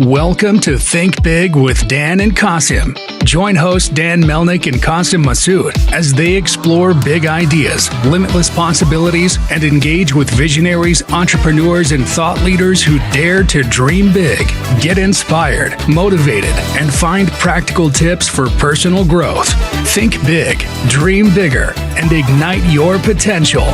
Welcome to Think Big with Dan and Qasim. Join hosts Dan Melnick and Qasim Masood as they explore big ideas, limitless possibilities, and engage with visionaries, entrepreneurs, and thought leaders who dare to dream big, get inspired, motivated, and find practical tips for personal growth. Think big, dream bigger, and ignite your potential.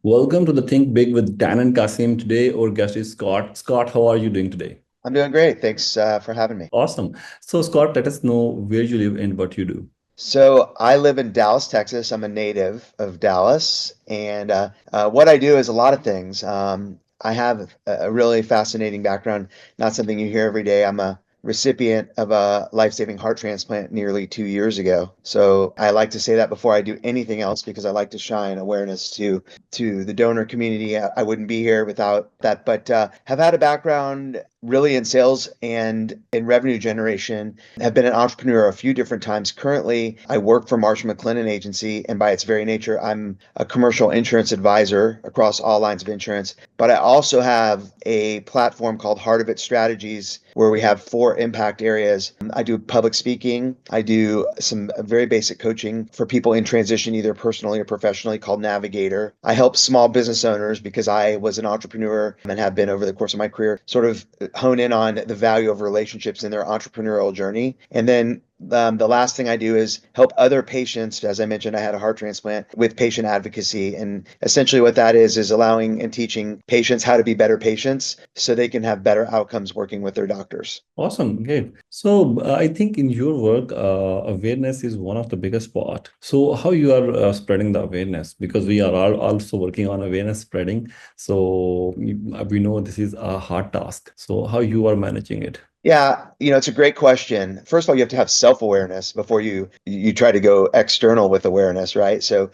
Welcome to the Think Big with Dan and Qasim. Today, our guest is Scott. Scott, how are you doing today? I'm doing great. Thanks for having me. Awesome. So, Scott, let us know where you live and what you do. So I live in Dallas, Texas. I'm a native of Dallas, and what I do is a lot of things. I have a really fascinating background, not something you hear every day. I'm a recipient of a life-saving heart transplant nearly 2 years ago. So I like to say that before I do anything else because I like to shine awareness to the donor community. I wouldn't be here without that, but have had a background really in sales and in revenue generation. Have been an entrepreneur a few different times. Currently, I work for Marsh McLennan Agency, and by its very nature, I'm a commercial insurance advisor across all lines of insurance. But I also have a platform called Heart of It Strategies, where we have 4 impact areas. I do public speaking. I do some very basic coaching for people in transition, either personally or professionally, called Navigator. I help small business owners because I was an entrepreneur and have been over the course of my career, sort of hone in on the value of relationships in their entrepreneurial journey. And then the last thing I do is help other patients. As I mentioned, I had a heart transplant with patient advocacy. And essentially what that is allowing and teaching patients how to be better patients so they can have better outcomes working with their doctors. Awesome. Great. So, I think in your work, awareness is one of the biggest part. So, how you are spreading the awareness? Because we are all also working on awareness spreading. So, we know this is a hard task. So, how you are managing it? Yeah, it's a great question. First of all, you have to have self-awareness before you try to go external with awareness, right? So,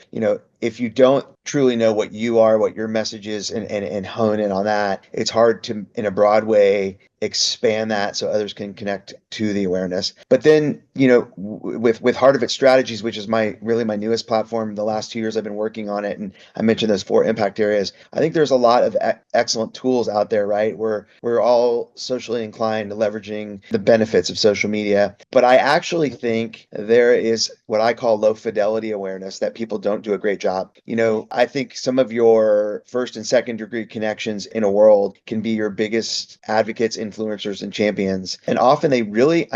if you don't truly know what you are, what your message is, and hone in on that, it's hard to, in a broad way, expand that so others can connect to the awareness. But then, with Heart of It Strategies, which is my newest platform, the last 2 years I've been working on it, and I mentioned those 4 impact areas. I think there's a lot of excellent tools out there, right? We're all socially inclined to leveraging the benefits of social media, but I actually think there is what I call low fidelity awareness that people don't do a great job. I think some of your first and second degree connections in a world can be your biggest advocates, influencers, and champions. And often I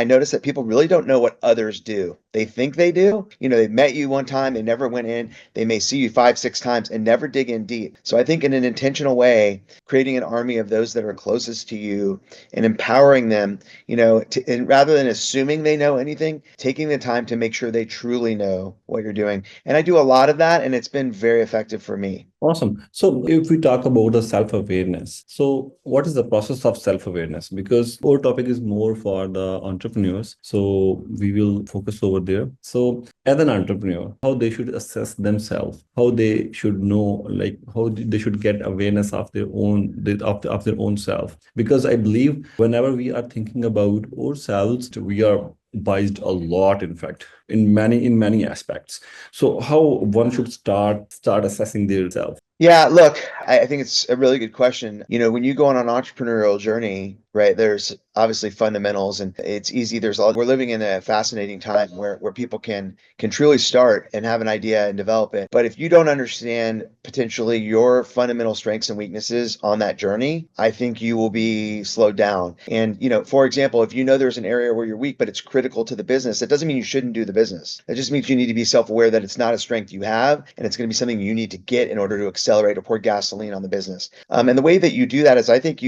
notice that people really don't know what others do. They think they do. They met you one time, they never went in. They may see you 5, 6 times and never dig in deep. So I think in an intentional way, creating an army of those that are closest to you and empowering them, and rather than assuming they know anything, taking the time to make sure they truly know what you're doing. And I do a lot of that, and it's been very effective for me. Awesome. So if we talk about the self-awareness, so what is the process of self-awareness? Because our topic is more for the entrepreneurs. So we will focus over there. So as an entrepreneur, how they should assess themselves, how they should know, like how they should get awareness of their own, of their own self. Because I believe whenever we are thinking about ourselves, we are biased a lot, in fact, in many aspects. So how one should start assessing their self? Yeah, look, I think it's a really good question. When you go on an entrepreneurial journey, right, there's obviously fundamentals, and it's easy. We're living in a fascinating time where people can truly start and have an idea and develop it. But if you don't understand potentially your fundamental strengths and weaknesses on that journey, I think you will be slowed down. And, for example, if you know there's an area where you're weak, but it's critical to the business, that doesn't mean you shouldn't do the business. That just means you need to be self-aware that it's not a strength you have, and it's going to be something you need to get in order to accelerate or pour gasoline on the business. And the way that you do that is I think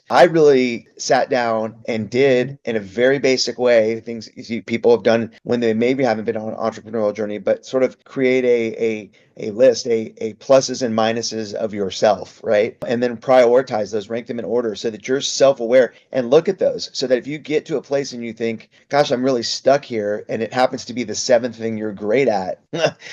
I really sat down and did in a very basic way things people have done when they maybe haven't been on an entrepreneurial journey, but sort of create a list, a pluses and minuses of yourself, right? And then prioritize those, rank them in order so that you're self-aware and look at those so that if you get to a place and you think, gosh, I'm really stuck here, and it happens to be the 7th thing you're great at,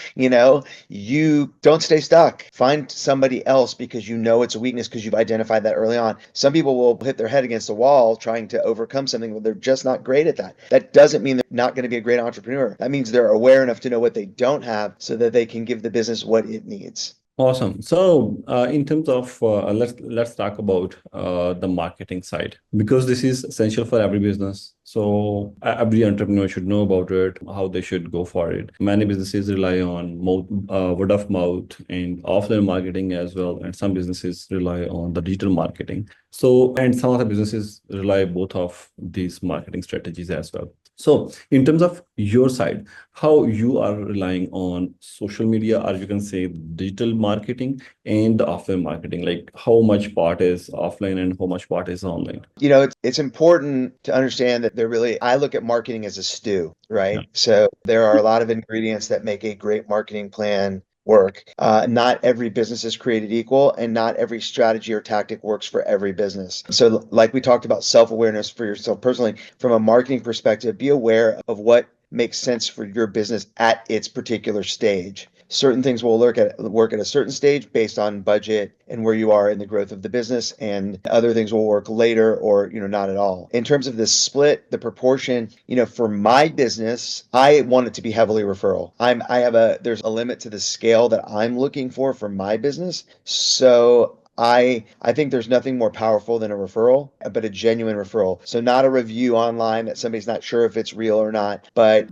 you don't stay stuck. Find somebody else because it's a weakness because you've identified that early on. Some people will hit their head against the wall trying to overcome something, but they're just not great at that. That doesn't mean they're not going to be a great entrepreneur. That means they're aware enough to know what they don't have so that they can give the business what it needs. Awesome. So, in terms of let's talk about the marketing side, because this is essential for every business. So every entrepreneur should know about it, how they should go for it. Many businesses rely on word of mouth and offline marketing as well, and some businesses rely on the digital marketing. So, and some of the businesses rely both of these marketing strategies as well. So, in terms of your side, how you are relying on social media, or you can say digital marketing and the offline marketing, like how much part is offline and how much part is online? It's important to understand that I look at marketing as a stew, Yeah. right? So there are a lot of ingredients that make a great marketing plan work. Not every business is created equal, and not every strategy or tactic works for every business. So, like we talked about self-awareness for yourself personally, from a marketing perspective, be aware of what makes sense for your business at its particular stage. Certain things will work at a certain stage based on budget and where you are in the growth of the business, and other things will work later or not at all. In terms of the split, the proportion, for my business, I want it to be heavily referral. There's a limit to the scale that I'm looking for my business. So I think there's nothing more powerful than a referral, but a genuine referral. So not a review online that somebody's not sure if it's real or not, but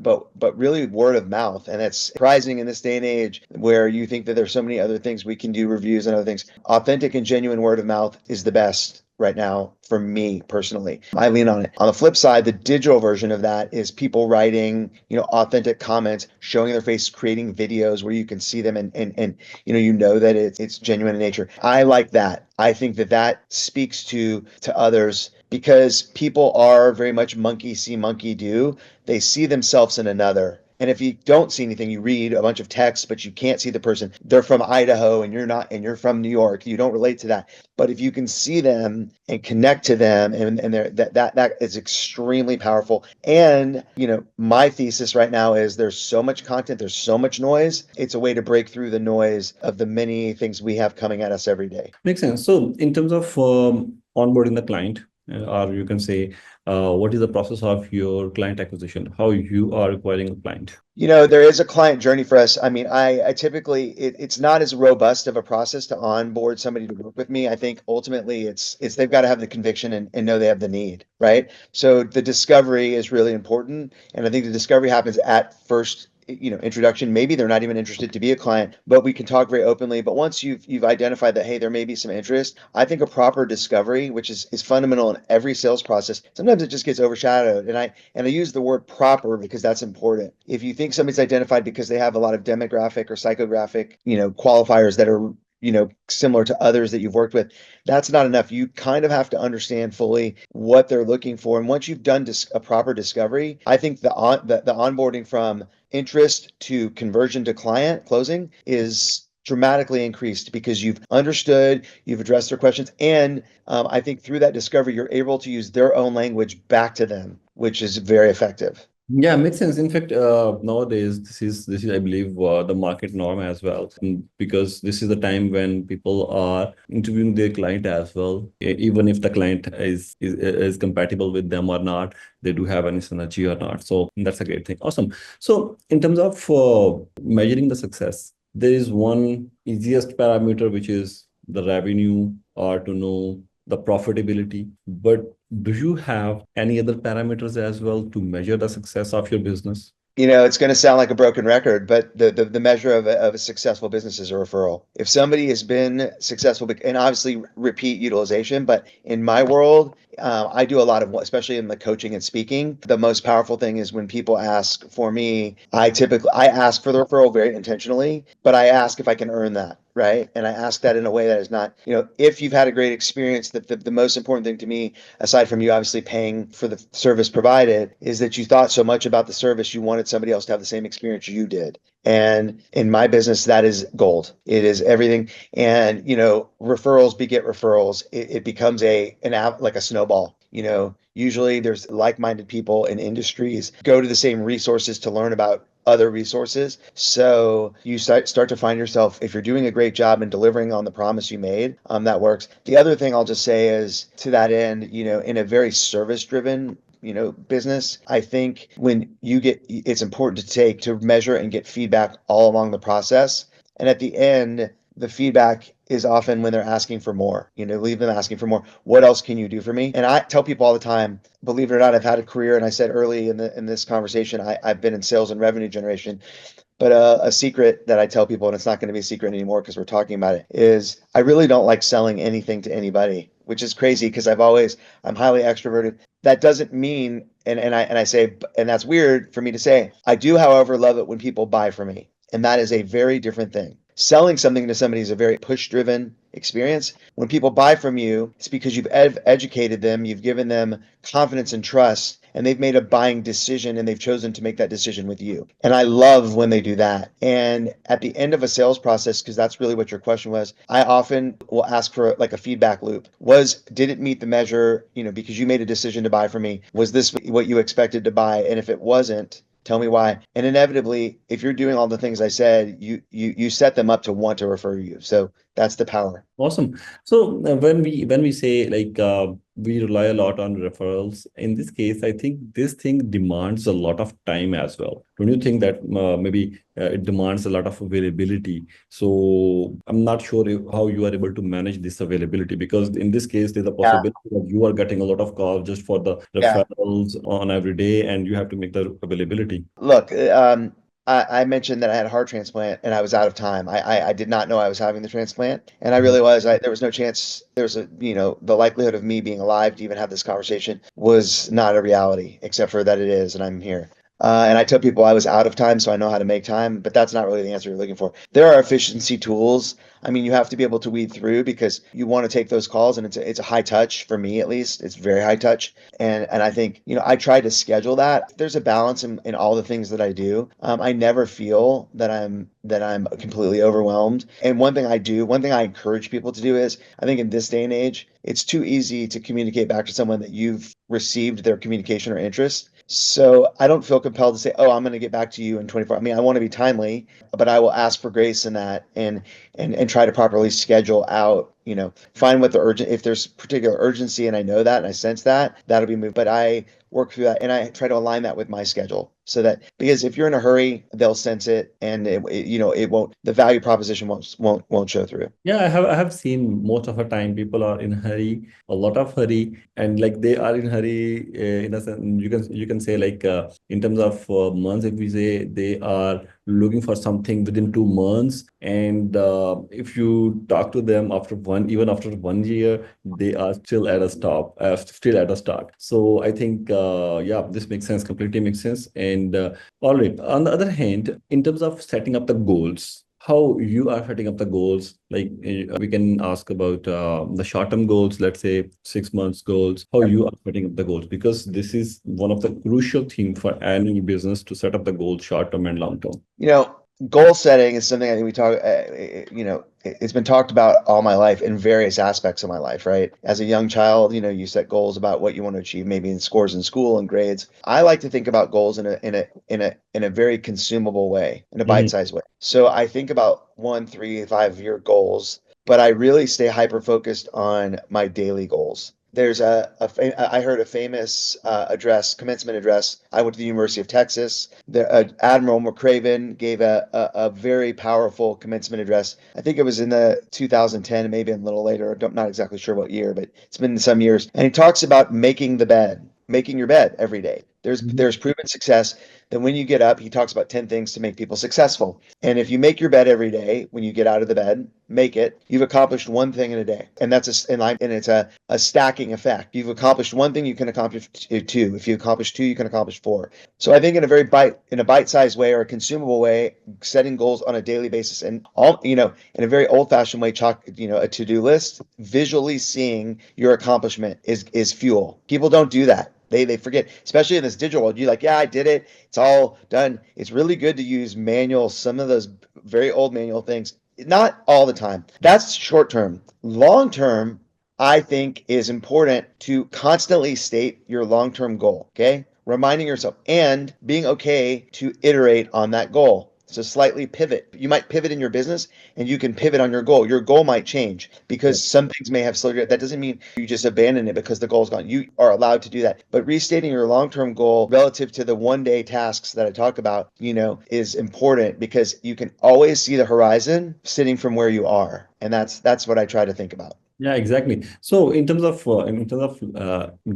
really word of mouth. And that's surprising in this day and age where you think that there's so many other things we can do, reviews and other things. Authentic and genuine word of mouth is the best right now for me personally. I lean on it. On the flip side, the digital version of that is people writing, authentic comments, showing their face, creating videos where you can see them and that it's genuine in nature. I like that. I think that speaks to others because people are very much monkey see, monkey do. They see themselves in another. And if you don't see anything, you read a bunch of text, but you can't see the person. They're from Idaho and you're not, and you're from New York. You don't relate to that. But if you can see them and connect to them, and that is extremely powerful. And my thesis right now is there's so much content, there's so much noise. It's a way to break through the noise of the many things we have coming at us every day. Makes sense. So, in terms of onboarding the client, or you can say, what is the process of your client acquisition? How you are acquiring a client? There is a client journey for us. I mean, I typically it's not as robust of a process to onboard somebody to work with me. I think ultimately it's they've got to have the conviction and know they have the need, right? So the discovery is really important, and I think the discovery happens at first introduction. Maybe they're not even interested to be a client, but we can talk very openly. But once you've identified that, hey, there may be some interest, I think a proper discovery, which is fundamental in every sales process, sometimes it just gets overshadowed. And I use the word proper because that's important. If you think somebody's identified because they have a lot of demographic or psychographic qualifiers that are similar to others that you've worked with, that's not enough. You kind of have to understand fully what they're looking for. And once you've done a proper discovery, I think the onboarding from interest to conversion to client closing is dramatically increased because you've understood, you've addressed their questions, and I think through that discovery, you're able to use their own language back to them, which is very effective. Yeah, makes sense. In fact, nowadays this is I believe the market norm as well, because this is the time when people are interviewing their client as well. Even if the client is compatible with them or not, they do have any synergy or not. So that's a great thing. Awesome. So in terms of measuring the success, there is one easiest parameter, which is the revenue, or to know the profitability. But do you have any other parameters as well to measure the success of your business? It's going to sound like a broken record, but the measure of a successful business is a referral. If somebody has been successful, and obviously repeat utilization, but in my world, I do a lot of, especially in the coaching and speaking, the most powerful thing is when people ask for me, I ask for the referral very intentionally, but I ask if I can earn that. Right. And I ask that in a way that is not, if you've had a great experience, that the most important thing to me, aside from you obviously paying for the service provided, is that you thought so much about the service, you wanted somebody else to have the same experience you did. And in my business, that is gold. It is everything. And, referrals beget referrals. It becomes an app, like a snowball. Usually there's like-minded people in industries go to the same resources to learn about other resources. So you start to find yourself, if you're doing a great job and delivering on the promise you made, that works. The other thing I'll just say is, to that end, in a very service-driven business, I think it's important to measure and get feedback all along the process. And at the end, the feedback is often when they're asking for more. Leave them asking for more. What else can you do for me? And I tell people all the time, believe it or not, I've had a career, and I said early in this conversation, I've been in sales and revenue generation. But a secret that I tell people, and it's not going to be a secret anymore because we're talking about it, is I really don't like selling anything to anybody, which is crazy because I'm highly extroverted. That doesn't mean, and I say, and that's weird for me to say. I do, however, love it when people buy from me, and that is a very different thing. Selling something to somebody is a very push-driven experience. When people buy from you, it's because you've educated them, you've given them confidence and trust, and they've made a buying decision, and they've chosen to make that decision with you. And I love when they do that. And at the end of a sales process, because that's really what your question was, I often will ask for like a feedback loop. Did it meet the measure, because you made a decision to buy from me? Was this what you expected to buy? And if it wasn't, tell me why. And inevitably, if you're doing all the things I said, you set them up to want to refer you. So that's the power. Awesome. So when we say we rely a lot on referrals, in this case, I think this thing demands a lot of time as well. Don't you think that maybe it demands a lot of availability? So I'm not sure how you are able to manage this availability, because in this case, there's a Yeah. possibility that you are getting a lot of calls just for the Yeah. referrals on every day, and you have to make the availability. Look, I mentioned that I had a heart transplant and I was out of time. I did not know I was having the transplant, and I really was. There was no chance. The likelihood of me being alive to even have this conversation was not a reality, except for that it is, and I'm here. And I tell people I was out of time, so I know how to make time, but that's not really the answer you're looking for. There are efficiency tools. I mean, you have to be able to weed through because you want to take those calls, and it's a high touch for me, at least. It's very high touch. And I think, I try to schedule that. There's a balance in all the things that I do. I never feel that I'm completely overwhelmed. And one thing I encourage people to do is, I think in this day and age, it's too easy to communicate back to someone that you've received their communication or interest. So I don't feel compelled to say, "Oh, I'm going to get back to you in 24." I mean, I want to be timely, but I will ask for grace in that, and try to properly schedule out, find what if there's particular urgency, and I know that and I sense that, that'll be moved. But I work through that, and I try to align that with my schedule, so that, because if you're in a hurry, they'll sense it, and it won't, the value proposition won't show through. Yeah, I have seen most of the time people are in hurry, a lot of hurry, and like they are in hurry in a sense. You can say in terms of months, if we say they are looking for something within 2 months, and if you talk to them even after 1 year, they are still at a stop, still at a start. So I think yeah, this makes sense, completely makes sense. And all right. On the other hand, in terms of setting up the goals, how you are setting up the goals, we can ask about the short-term goals, let's say 6 months goals, how you are setting up the goals, because this is one of the crucial things for any business, to set up the goals short-term and long-term. Goal setting is something I think we talk, it's been talked about all my life in various aspects of my life, right? As a young child, you set goals about what you want to achieve, maybe in scores in school and grades. I like to think about goals in a very consumable way, in a Mhm. bite-sized way. So I think about 1, 3, 5 year goals, but I really stay hyper-focused on my daily goals. I heard a famous commencement address. I went to the University of Texas. Admiral McCraven gave a very powerful commencement address. I think it was in the 2010, maybe a little later. I'm not exactly sure what year, but it's been some years. And he talks about making your bed every day. There's proven success that when you get up, he talks about 10 things to make people successful. And if you make your bed every day, when you get out of the bed, make it, you've accomplished one thing in a day. And it's a stacking effect. You've accomplished one thing, you can accomplish two. If you accomplish two, you can accomplish four. So I think in a bite-sized way, or a consumable way, setting goals on a daily basis, and in a very old-fashioned way, a to-do list, visually seeing your accomplishment is fuel. People don't do that. They forget, especially in this digital world. You're like, yeah, I did it. It's all done. It's really good to use manual, some of those very old manual things. Not all the time. That's short term. Long term, I think, is important to constantly state your long term goal. Okay. Reminding yourself and being okay to iterate on that goal. So slightly pivot. You might pivot in your business and you can pivot on your goal. Your goal might change because some things may have slowed you. That doesn't mean you just abandon it because the goal's gone. You are allowed to do that. But restating your long-term goal relative to the one-day tasks that I talk about, is important because you can always see the horizon sitting from where you are. And that's what I try to think about. Yeah, exactly. So in terms of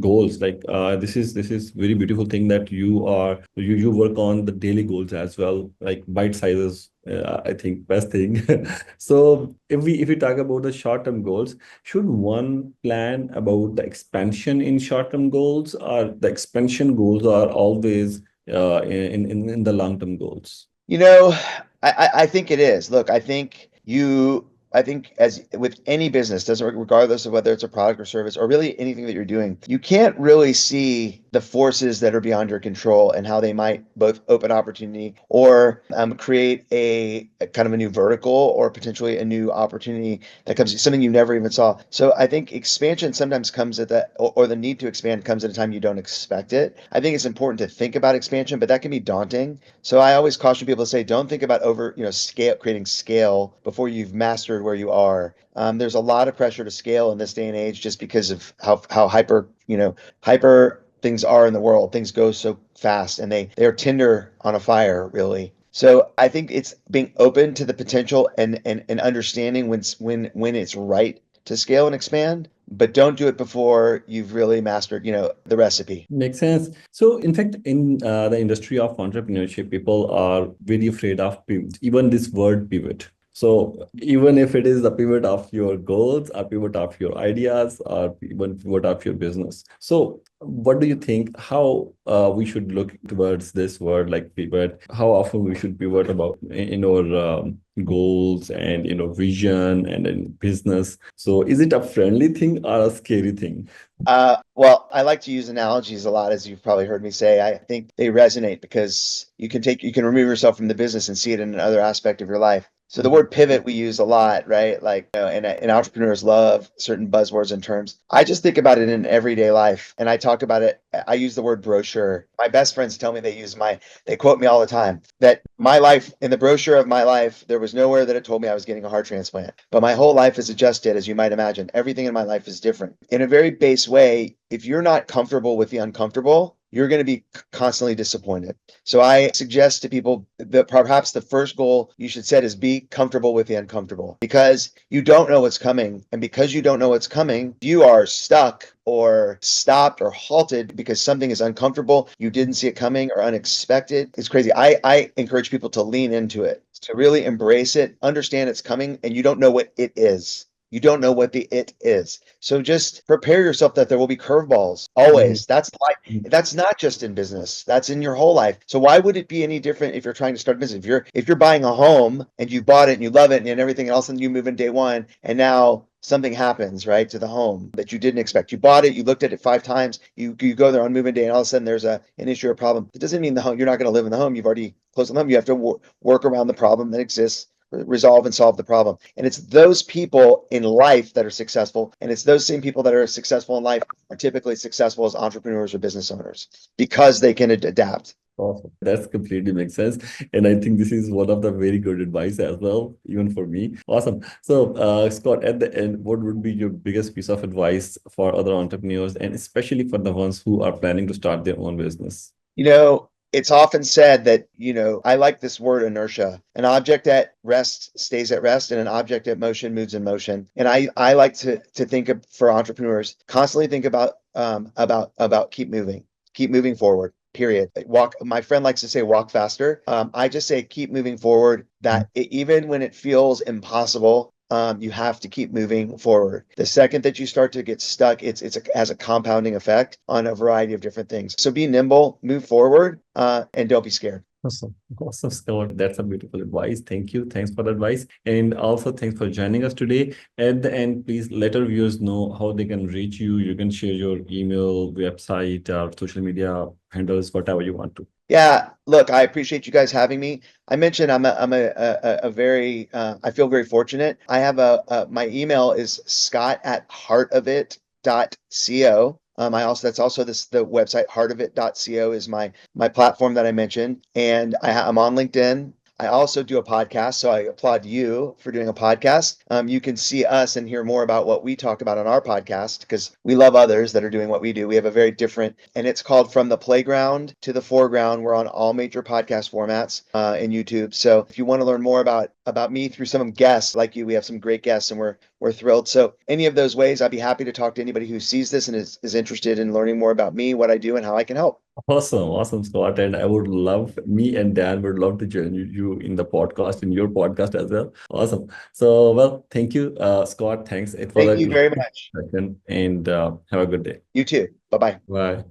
goals, like this is very beautiful thing that you work on the daily goals as well, like bite sizes. I think best thing. So if we talk about the short-term goals, should one plan about the expansion in short-term goals, or the expansion goals are always in the long-term goals? You know, I think it is. Look, I think as with any business, doesn't regardless of whether it's a product or service or really anything that you're doing, you can't really see the forces that are beyond your control and how they might both open opportunity or create a kind of a new vertical or potentially a new opportunity that comes something you never even saw. So I think expansion sometimes comes at that, or the need to expand comes at a time you don't expect it. I think it's important to think about expansion, but that can be daunting. So I always caution people to say, don't think about creating scale before you've mastered where you are. There's a lot of pressure to scale in this day and age just because of how hyper things are in the world. Things go so fast and they're tinder on a fire, really. So I think it's being open to the potential and understanding when it's right to scale and expand, but don't do it before you've really mastered, the recipe. Makes sense. So, in fact, in the industry of entrepreneurship, people are very afraid of pivot, even this word pivot. So, even if it is the pivot of your goals, or pivot of your ideas, or even pivot of your business. So, what do you think? How we should look towards this word like pivot? How often we should pivot about in our goals and vision and in business? So, is it a friendly thing or a scary thing? Well, I like to use analogies a lot, as you've probably heard me say. I think they resonate because you can remove yourself from the business and see it in another aspect of your life. So the word pivot we use a lot, right? Like, and entrepreneurs love certain buzzwords and terms. I just think about it in everyday life, and I talk about it. I use the word brochure. My best friends tell me they quote me all the time that my life, in the brochure of my life, there was nowhere that it told me I was getting a heart transplant. But my whole life is adjusted, as you might imagine. Everything in my life is different. In a very base way, if you're not comfortable with the uncomfortable, you're going to be constantly disappointed. So I suggest to people that perhaps the first goal you should set is be comfortable with the uncomfortable, because you don't know what's coming. And because you don't know what's coming, you are stuck or stopped or halted because something is uncomfortable, you didn't see it coming, or unexpected. It's crazy. I encourage people to lean into it, to really embrace it, understand it's coming, and you don't know what it is. You don't know what the it is. So just prepare yourself that there will be curveballs always. That's life. That's not just in business. That's in your whole life. So why would it be any different if you're trying to start a business? If you're buying a home and you bought it and you love it and everything else, and you move in day one, and now something happens, right, to the home that you didn't expect. You bought it, you looked at it 5 times, you go there on move-in day, and all of a sudden there's an issue or a problem. It doesn't mean the home, you're not going to live in the home. You've already closed the home. You have to work around the problem that exists, resolve and solve the problem. And it's those people in life that are successful. And it's those same people that are successful in life are typically successful as entrepreneurs or business owners because they can adapt. Awesome. That's completely makes sense. And I think this is one of the very good advice as well, even for me. Awesome. So, Scott, at the end, what would be your biggest piece of advice for other entrepreneurs, and especially for the ones who are planning to start their own business? It's often said that, I like this word inertia. An object at rest stays at rest, and an object at motion moves in motion. And I like to think of, for entrepreneurs, constantly think about keep moving forward. Period. Walk. My friend likes to say walk faster. I just say keep moving forward. That even when it feels impossible, you have to keep moving forward. The second that you start to get stuck, has a compounding effect on a variety of different things. So be nimble, move forward, and don't be scared. Awesome. Awesome, Scott. That's a beautiful advice. Thank you. Thanks for the advice. And also thanks for joining us today. At the end, please let our viewers know how they can reach you. You can share your email, website, or social media handles, whatever you want to. Yeah, look, I appreciate you guys having me. I mentioned I'm a very I feel very fortunate. I have my email is scott@heartofit.co. That's also the website heartofit.co is my platform that I mentioned, and I'm on LinkedIn. I also do a podcast, so I applaud you for doing a podcast. You can see us and hear more about what we talk about on our podcast because we love others that are doing what we do. We have a very different, and it's called From the Playground to the Foreground. We're on all major podcast formats in YouTube. So if you want to learn more about me through some guests like you, we have some great guests, and we're thrilled. So any of those ways, I'd be happy to talk to anybody who sees this and is interested in learning more about me, what I do, and how I can help. Awesome, Scott. And I would love, me and Dan would love to join you in the podcast, in your podcast as well. Awesome. So, well, thank you, Scott. Thanks. It was Thank a you great very much. discussion, and have a good day. You too. Bye-bye. Bye.